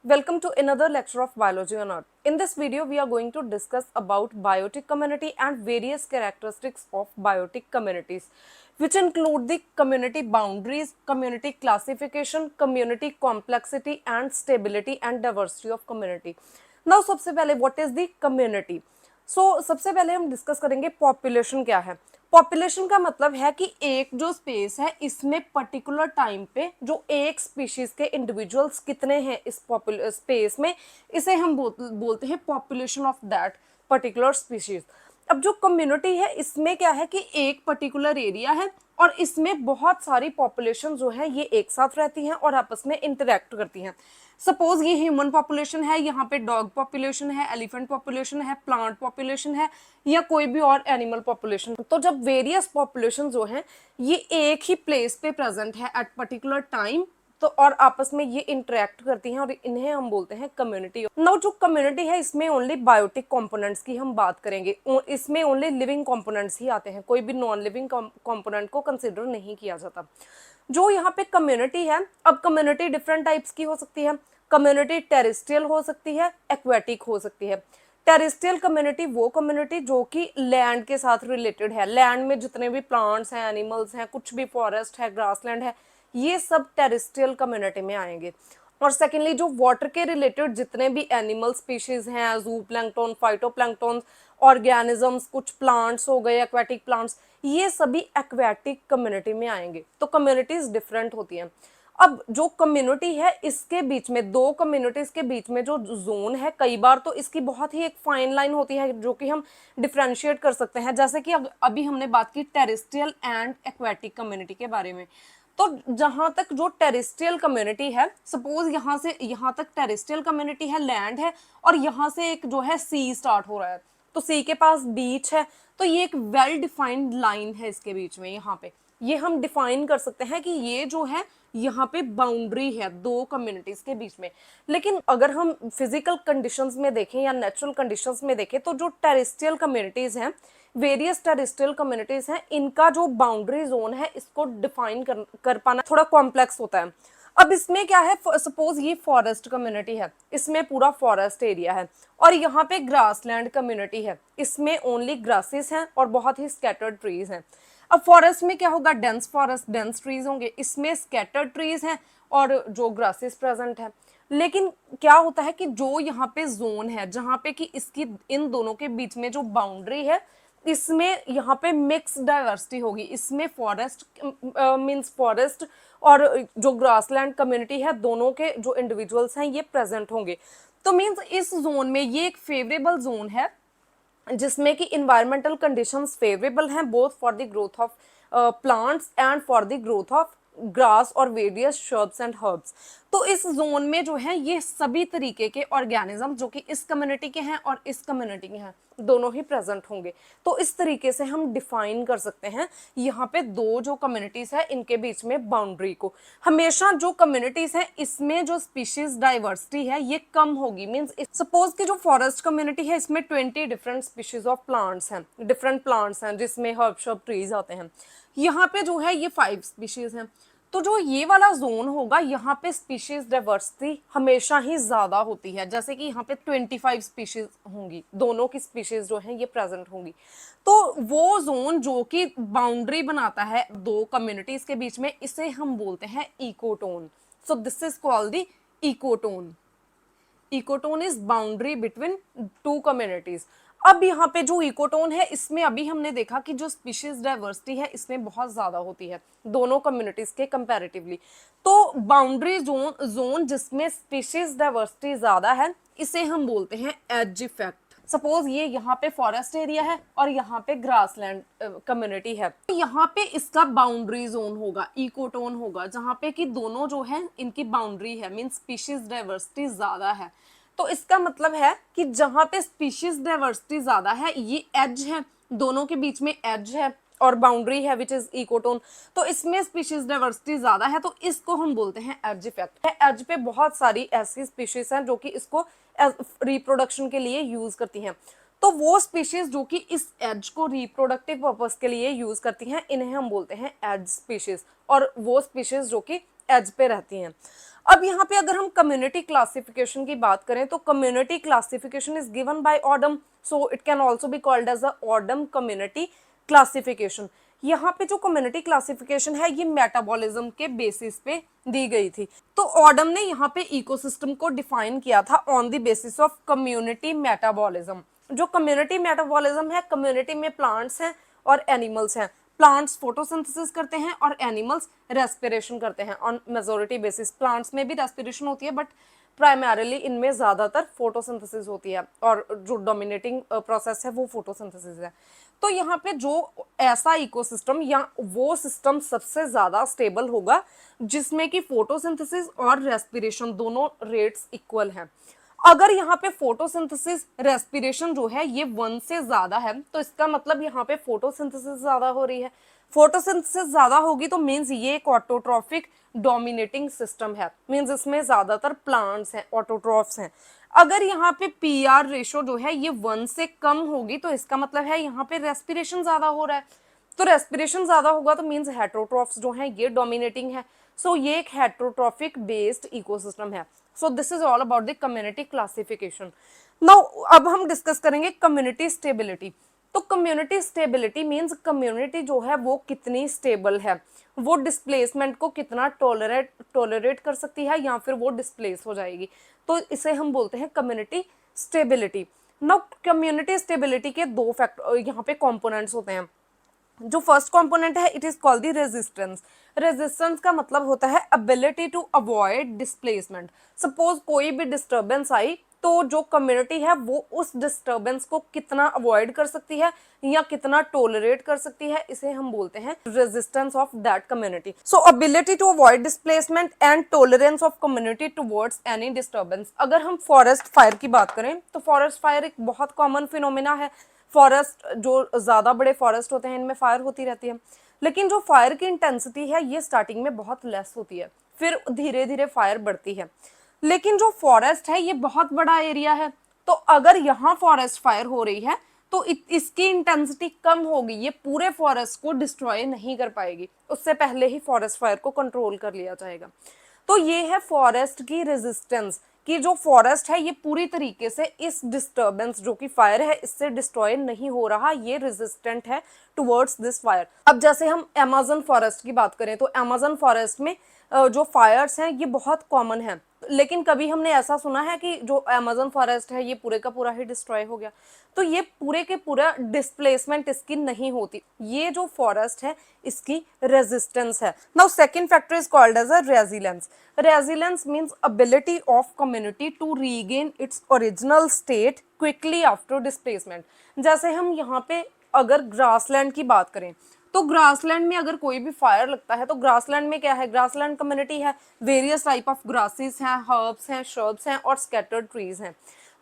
Welcome to another lecture of Biology on Earth. In this video, we are going to discuss about biotic community and various characteristics of biotic communities, which include the community boundaries, community classification, community complexity and stability and diversity of community. Now, सबसे पहले what is the community? सबसे पहले हम discuss करेंगे population क्या है। Population का मतलब है कि एक जो स्पेस है इसमें पर्टिकुलर टाइम पे जो एक स्पीशीज के इंडिविजुअल्स कितने हैं इस स्पेस में, इसे हम बोलते हैं population of that particular species. अब जो कम्युनिटी है इसमें क्या है कि एक पर्टिकुलर एरिया है और इसमें बहुत सारी पॉपुलेशन जो है ये एक साथ रहती हैं और आपस में इंटरेक्ट करती हैं। सपोज ये ह्यूमन पॉपुलेशन है, यहाँ पे डॉग पॉपुलेशन है, एलिफेंट पॉपुलेशन है, प्लांट पॉपुलेशन है या कोई भी और एनिमल पॉपुलेशन। तो जब वेरियस पॉपुलेशन जो है ये एक ही प्लेस पे प्रेजेंट है एट पर्टिकुलर टाइम, तो और आपस में ये इंटरेक्ट करती हैं और इन्हें हम बोलते हैं कम्युनिटी। नाउ जो कम्युनिटी है इसमें ओनली बायोटिक कंपोनेंट्स की हम बात करेंगे, इसमें ओनली लिविंग कंपोनेंट्स ही आते हैं, कोई भी नॉन लिविंग कंपोनेंट को कंसिडर नहीं किया जाता। जो यहाँ पे कम्युनिटी है, अब कम्युनिटी डिफरेंट टाइप्स की हो सकती है। कम्युनिटी टेरेस्ट्रियल हो सकती है, एक्वेटिक हो सकती है। टेरेस्ट्रियल कम्युनिटी वो कम्युनिटी जो कि लैंड के साथ रिलेटेड है, लैंड में जितने भी प्लांट्स हैं, एनिमल्स हैं, कुछ भी फॉरेस्ट है, ग्रासलैंड है, ये सब टेरेस्ट्रियल कम्युनिटी में आएंगे। और सेकेंडली जो वाटर के रिलेटेड जितने भी एनिमल स्पीशीज हैं, जू प्लैंक्टन, फाइटोप्लैंक्टन, ऑर्गेनिजम्स, कुछ प्लांट्स हो गए, एक्वेटिक प्लांट्स, ये सभी एक्वेटिक कम्युनिटी में आएंगे। तो कम्युनिटीज डिफरेंट होती हैं। अब जो कम्युनिटी है इसके बीच में, दो कम्युनिटीज के बीच में जो जोन है, कई बार तो इसकी बहुत ही एक फाइन लाइन होती है जो कि हम डिफ्रेंशिएट कर सकते हैं। जैसे कि अभी हमने बात की टेरेस्ट्रियल एंड एक्वेटिक कम्युनिटी के बारे में। तो जहां तक जो टेरेस्ट्रियल कम्युनिटी है, सपोज यहाँ से यहाँ तक टेरेस्ट्रियल कम्युनिटी है, लैंड है, और यहाँ से एक जो है सी स्टार्ट हो रहा है, तो सी के पास बीच है, तो ये एक वेल डिफाइंड लाइन है इसके बीच में। यहाँ पे ये हम डिफाइन कर सकते हैं कि ये जो है यहाँ पे बाउंड्री है दो कम्युनिटीज के बीच में। लेकिन अगर हम फिजिकल कंडीशंस में देखें या नेचुरल कंडीशंस में देखें, तो जो टेरेस्ट्रियल कम्युनिटीज हैं, वेरियस टेरेस्ट्रियल कम्युनिटीज हैं, इनका जो बाउंड्री जोन है इसको डिफाइन कर पाना थोड़ा कॉम्प्लेक्स होता है। अब इसमें क्या है, सपोज ये फॉरेस्ट कम्युनिटी है, इसमें पूरा फॉरेस्ट एरिया है, और यहाँ पे ग्रासलैंड कम्युनिटी है, इसमें ओनली ग्रासेस हैं और बहुत ही स्कैटर्ड ट्रीज हैं। अब फॉरेस्ट में क्या होगा, डेंस फॉरेस्ट, डेंस ट्रीज होंगे, इसमें स्कैटर्ड ट्रीज हैं और जो ग्रासेस प्रेजेंट है। लेकिन क्या होता है कि जो यहाँ पे जोन है जहाँ पे कि इसकी इन दोनों के बीच में जो बाउंड्री है, इसमें यहाँ पे मिक्स डाइवर्सिटी होगी। इसमें फॉरेस्ट मींस फॉरेस्ट और जो ग्रासलैंड कम्युनिटी है, दोनों के जो इंडिविजुअल्स हैं ये प्रेजेंट होंगे। तो मींस इस जोन में ये एक फेवरेबल जोन है जिसमें कि इन्वायरमेंटल कंडीशंस फेवरेबल हैं both for the growth of plants and for the growth of grass और वेरियस श्रब्स एंड हर्ब्स। तो इस जोन में जो है ये सभी तरीके के ऑर्गेनिज्म जो कि इस कम्युनिटी के हैं और इस कम्युनिटी के हैं, दोनों ही प्रेजेंट होंगे। तो इस तरीके से हम डिफाइन कर सकते हैं यहाँ पे दो जो कम्युनिटीज है इनके बीच में बाउंड्री को। हमेशा जो कम्युनिटीज है इसमें जो स्पीशीज डाइवर्सिटी है ये कम होगी। मींस सपोज कि जो फॉरेस्ट कम्युनिटी है इसमें 20 डिफरेंट स्पीशीज ऑफ प्लांट्स हैं, डिफरेंट प्लांट्स हैं जिसमें हर्ब शर्ब ट्रीज आते हैं। यहाँ पे जो है ये 5 स्पीशीज हैं। तो जो ये वाला जोन होगा यहाँ पे स्पीशीज डाइवर्सिटी हमेशा ही ज्यादा होती है, जैसे कि यहाँ पे 25 स्पीशीज होंगी, दोनों की स्पीशीज जो है ये प्रेजेंट होंगी। तो वो जोन जो कि बाउंड्री बनाता है दो कम्युनिटीज के बीच में, इसे हम बोलते हैं ecotone. So this is called the ecotone. Ecotone is boundary between two communities. अब यहाँ पे जो इकोटोन है इसमें अभी हमने देखा कि जो स्पीशीज डाइवर्सिटी है इसमें बहुत ज्यादा होती है दोनों कम्युनिटीज के कंपैरेटिवली। तो बाउंड्री जोन जिसमें स्पीशीज डाइवर्सिटी ज्यादा है इसे हम बोलते हैं एज इफेक्ट। सपोज ये यहाँ पे फॉरेस्ट एरिया है और यहाँ पे ग्रासलैंड कम्युनिटी है, तो यहाँ पे इसका बाउंड्री जोन होगा, इकोटोन होगा, जहाँ पे कि दोनों जो है इनकी बाउंड्री है, मीन स्पीशीज डाइवर्सिटी ज्यादा है। तो इसका मतलब है कि जहां पे स्पीशीज डाइवर्सिटी ज्यादा है, ये एज है, दोनों के बीच में एज है और बाउंड्री है विच इज इकोटोन, तो इसमें स्पीशीज डाइवर्सिटी ज्यादा है, तो इसको हम बोलते हैं एज इफेक्ट। एज पे बहुत सारी ऐसी स्पीशीज हैं जो कि इसको रिप्रोडक्शन के लिए यूज करती हैं। तो वो स्पीशीज जो कि इस एज को रिप्रोडक्टिव पर्पस के लिए यूज करती हैं, इन्हें हम बोलते हैं एज स्पीशीज, और वो स्पीशीज जो कि एज पे रहती हैं। अब यहाँ पे अगर हम कम्युनिटी क्लासिफिकेशन की बात करें तो community classification is given by Odum, so it can also be called as a Odum community classification. यहाँ पे जो कम्युनिटी क्लासिफिकेशन है ये मेटाबॉलिज्म के बेसिस पे दी गई थी। तो ऑडम ने यहाँ पे इकोसिस्टम को डिफाइन किया था on the basis of community metabolism. जो कम्युनिटी मेटाबॉलिज्म है, कम्युनिटी में प्लांट्स हैं और एनिमल्स हैं। प्लांट्स फोटोसिंथेसिस करते हैं और एनिमल्स रेस्पिरेशन करते हैं ऑन मेजोरिटी बेसिस। प्लांट्स में भी रेस्पिरेशन होती है बट प्राइमरली इनमें ज्यादातर फोटोसिंथेसिस होती है और जो डोमिनेटिंग प्रोसेस है वो फोटोसिंथेसिस है। तो यहाँ पे जो ऐसा इकोसिस्टम या वो सिस्टम सबसे ज्यादा स्टेबल होगा जिसमें कि फोटोसिंथेसिस और रेस्पिरेशन दोनों रेट्स इक्वल हैं। अगर यहाँ पे फोटोसिंथेसिस रेस्पिरेशन जो है ये 1 से ज्यादा है तो इसका मतलब यहाँ पे फोटोसिंथेसिस ज्यादा हो रही है। फोटोसिंथेसिस ज्यादा होगी तो मींस ये एक ऑटोट्रॉफिक डोमिनेटिंग सिस्टम है, मींस इसमें ज्यादातर प्लांट्स हैं, ऑटोट्रॉफ्स हैं। अगर यहाँ पे पीआर रेशो जो है ये 1 से कम होगी तो इसका मतलब है यहाँ पे रेस्पिरेशन ज्यादा हो रहा है। तो रेस्पिरेशन ज्यादा होगा तो मींस हेटरोट्रॉफ्स जो हैं ये डोमिनेटिंग है। सो ये एक हेटरोट्रॉफिक बेस्ड इकोसिस्टम है। So this is all about the community classification. Now अब हम डिस्कस करेंगे कम्युनिटी स्टेबिलिटी। तो कम्युनिटी स्टेबिलिटी मींस कम्युनिटी जो है वो कितनी स्टेबल है, वो डिस्प्लेसमेंट को कितना टॉलरेट कर सकती है या फिर वो डिस्प्लेस हो जाएगी, तो इसे हम बोलते हैं community stability. Now community stability के दो फैक्टर यहाँ पे कंपोनेंट्स होते हैं। जो फर्स्ट कंपोनेंट है it is called the resistance. Resistance का मतलब होता है ability to avoid displacement. Suppose कोई भी डिस्टर्बेंस आई तो जो कम्युनिटी है वो उस डिस्टर्बेंस को कितना अवॉइड कर सकती है या कितना टॉलरेट कर सकती है, इसे हम बोलते हैं resistance of that community. So ability to avoid displacement and tolerance of community towards any disturbance. अगर हम फॉरेस्ट फायर की बात करें तो फॉरेस्ट फायर एक बहुत कॉमन फिनोमिना है। फॉरेस्ट जो ज्यादा बड़े फॉरेस्ट होते हैं इनमें फायर होती रहती है, लेकिन जो फायर की इंटेंसिटी है ये स्टार्टिंग में बहुत लेस होती है, फिर धीरे धीरे फायर बढ़ती है। लेकिन जो फॉरेस्ट है ये बहुत बड़ा एरिया है, तो अगर यहाँ फॉरेस्ट फायर हो रही है तो इसकी इंटेंसिटी कम होगी, ये पूरे फॉरेस्ट को डिस्ट्रॉय नहीं कर पाएगी, उससे पहले ही फॉरेस्ट फायर को कंट्रोल कर लिया जाएगा। तो ये है फॉरेस्ट की रेजिस्टेंस कि जो फॉरेस्ट है ये पूरी तरीके से इस डिस्टर्बेंस जो कि फायर है इससे डिस्ट्रॉय नहीं हो रहा, ये रेजिस्टेंट है टुवर्ड्स दिस फायर। अब जैसे हम अमेज़न फॉरेस्ट की बात करें तो अमेज़न फॉरेस्ट में जो फायर्स हैं ये बहुत कॉमन है, लेकिन कभी हमने ऐसा सुना है कि जो अमेज़न फॉरेस्ट है ये पूरे का पूरा ही डिस्ट्रॉय हो गया, तो ये पूरे के पूरा डिस्प्लेसमेंट इसकी नहीं होती, ये जो फॉरेस्ट है इसकी रेजिस्टेंस है। Now second factor is called as a resilience. Resilience means ability of community to regain its original state quickly after displacement. जैसे हम यहाँ पे अगर ग्रासलैंड की बात करें तो ग्रासलैंड में अगर कोई भी फायर लगता है तो ग्रासलैंड में क्या है, ग्रासलैंड कम्युनिटी है, वेरियस टाइप ऑफ ग्रासेस हैं, हर्ब्स हैं, श्रब्स हैं और स्कैटर्ड ट्रीज हैं।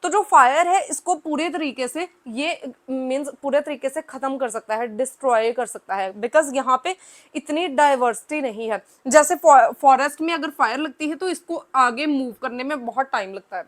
तो जो फायर है इसको पूरे तरीके से ये मींस पूरे तरीके से खत्म कर सकता है, डिस्ट्रॉय कर सकता है, बिकॉज यहाँ पे इतनी डाइवर्सिटी नहीं है। जैसे फॉरेस्ट में अगर फायर लगती है तो इसको आगे मूव करने में बहुत टाइम लगता है,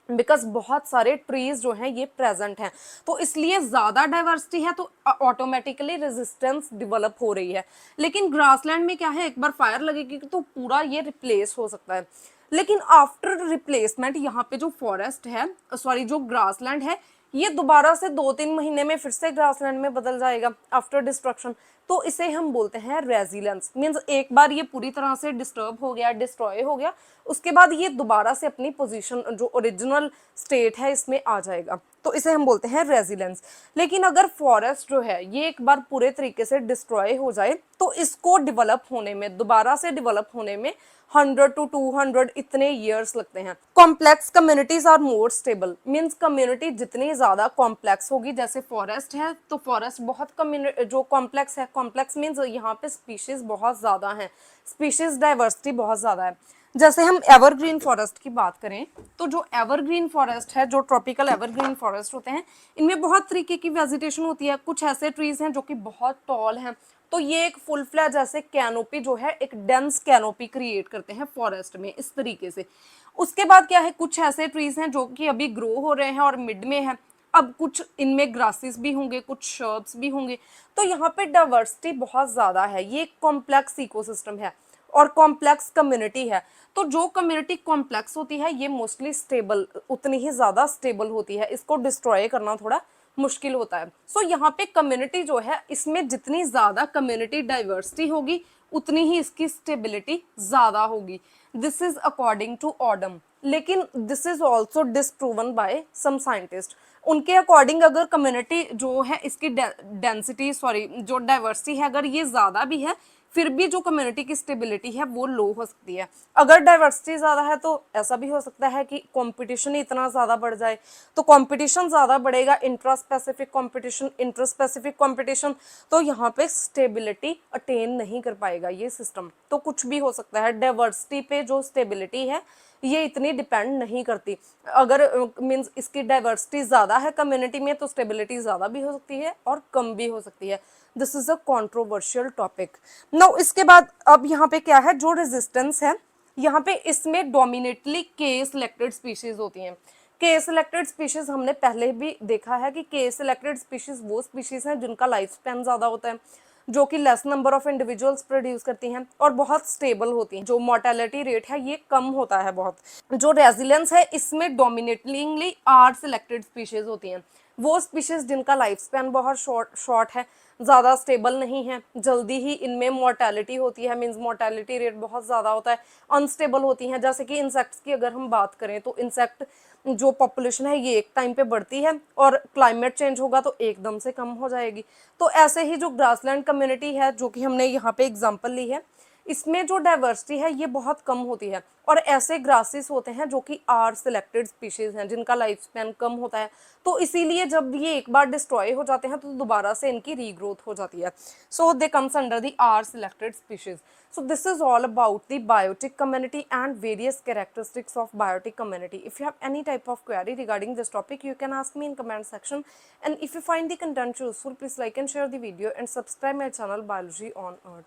बिकॉज बहुत सारे ट्रीज जो हैं ये प्रेजेंट हैं, तो इसलिए ज्यादा डाइवर्सिटी है तो ऑटोमेटिकली रेजिस्टेंस डेवलप हो रही है। लेकिन ग्रासलैंड में क्या है, एक बार फायर लगेगी तो पूरा ये रिप्लेस हो सकता है। लेकिन आफ्टर रिप्लेसमेंट यहाँ पे जो फॉरेस्ट है सॉरी जो ग्रासलैंड है ये दोबारा से 2-3 महीने में फिर से ग्रासलैंड में बदल जाएगा आफ्टर डिस्ट्रक्शन, तो इसे हम बोलते हैं रेजिलेंस। मींस एक बार ये पूरी तरह से डिस्टर्ब हो गया, डिस्ट्रॉय हो गया, उसके बाद ये दोबारा से अपनी पोजीशन जो ओरिजिनल स्टेट है इसमें आ जाएगा, तो इसे हम बोलते हैं रेजिलेंस। लेकिन अगर फॉरेस्ट जो है ये एक बार पूरे तरीके से डिस्ट्रॉय हो जाए तो इसको डेवलप होने में, दोबारा से डेवलप होने में 100 to 200 इतने ईयर्स लगते हैं। Complex communities are more stable. Means community जितनी ज्यादा कॉम्प्लेक्स होगी, जैसे फॉरेस्ट है तो फॉरेस्ट बहुत जो कॉम्प्लेक्स है, कॉम्प्लेक्स मींस यहाँ पे स्पीशीज बहुत ज्यादा हैं, स्पीशीज डाइवर्सिटी बहुत ज्यादा है। जैसे हम एवरग्रीन फॉरेस्ट की बात करें तो जो एवरग्रीन फॉरेस्ट है, जो ट्रॉपिकल एवरग्रीन फॉरेस्ट होते हैं, इनमें बहुत तरीके की वेजिटेशन होती है। कुछ ऐसे ट्रीज हैं जो कि बहुत टॉल हैं, तो ये एक फुल फ्लैज ऐसे कैनोपी जो है, एक डेंस कैनोपी क्रिएट करते हैं फॉरेस्ट में इस तरीके से। उसके बाद क्या है, कुछ ऐसे ट्रीज हैं जो कि अभी ग्रो हो रहे हैं और मिड में है, अब कुछ इनमें ग्रासेस भी होंगे, कुछ शर्ब्स भी होंगे, तो यहाँ पे डाइवर्सिटी बहुत ज्यादा है, ये एक कॉम्प्लेक्स इकोसिस्टम है। और कॉम्प्लेक्स कम्युनिटी है। तो जो कम्युनिटी कॉम्प्लेक्स होती है ये मोस्टली स्टेबल, उतनी ही ज़्यादा स्टेबल होती है, इसको डिस्ट्रॉय करना थोड़ा मुश्किल होता है। सो यहाँ पे कम्युनिटी जो है, इसमें जितनी ज़्यादा कम्युनिटी डाइवर्सिटी होगी उतनी ही इसकी स्टेबिलिटी ज़्यादा होगी। This is according to Odum, लेकिन this is also disproven by some scientist. उनके अकॉर्डिंग अगर कम्युनिटी जो है इसकी डेंसिटी सॉरी जो डाइवर्सिटी है अगर ये ज़्यादा भी है, फिर भी जो कम्युनिटी की स्टेबिलिटी है वो लो हो सकती है। अगर डाइवर्सिटी ज़्यादा है तो ऐसा भी हो सकता है कि कंपटीशन ही इतना ज़्यादा बढ़ जाए, तो कंपटीशन ज़्यादा बढ़ेगा, intra specific competition, inter specific competition, तो यहाँ पे स्टेबिलिटी अटेन नहीं कर पाएगा ये सिस्टम। तो कुछ भी हो सकता है, डाइवर्सिटी पे जो स्टेबिलिटी है ये इतनी डिपेंड नहीं करती। अगर मीन्स इसकी डाइवर्सिटी ज़्यादा है कम्युनिटी में तो स्टेबिलिटी ज़्यादा भी हो सकती है और कम भी हो सकती है। This is a controversial topic. Now इसके बाद अब यहाँ पे क्या है, जो रेजिस्टेंस है यहाँ पे इसमें डोमिनेटली के सिलेक्टेड स्पीशीज होती हैं। के सिलेक्टेड स्पीशीज हमने पहले भी देखा है कि के सिलेक्टेड स्पीशीज वो स्पीशीज हैं जिनका लाइफ स्पैन ज़्यादा होता है, जो कि less number of individuals produce करती हैं और बहुत स्टेबल होती हैं। जो मोर्टेलिटी रेट है ये कम होता है बहुत। जो रेजिलेंस है इसमें डोमिनेटली आर सिलेक्टेड स्पीशीज होती हैं, वो स्पीशीज जिनका लाइफ स्पैन बहुत शॉर्ट है, ज़्यादा स्टेबल नहीं है, जल्दी ही इनमें मोर्टेलिटी होती है, मीन्स मोर्टेलिटी रेट बहुत ज़्यादा होता है, अनस्टेबल होती हैं। जैसे कि इंसेक्ट्स की अगर हम बात करें तो इंसेक्ट जो पॉपुलेशन है ये एक टाइम पे बढ़ती है और क्लाइमेट चेंज होगा तो एकदम से कम हो जाएगी। तो ऐसे ही जो ग्रासलैंड कम्युनिटी है जो कि हमने यहाँ पे एग्जांपल ली है, इसमें जो डाइवर्सिटी है ये बहुत कम होती है और ऐसे ग्रासेस होते हैं जो कि आर सिलेक्टेड स्पीशीज हैं जिनका लाइफ स्पैन कम होता है। तो इसीलिए जब ये एक बार डिस्ट्रॉय हो जाते हैं तो दोबारा से इनकी रीग्रोथ हो जाती है। So they comes under the R selected species. So this is all about the biotic community and various characteristics of biotic community. If you have any type of query regarding this topic, you can ask me in comment section. And if you find the content useful, please like and share the video and subscribe my channel Biology on Earth.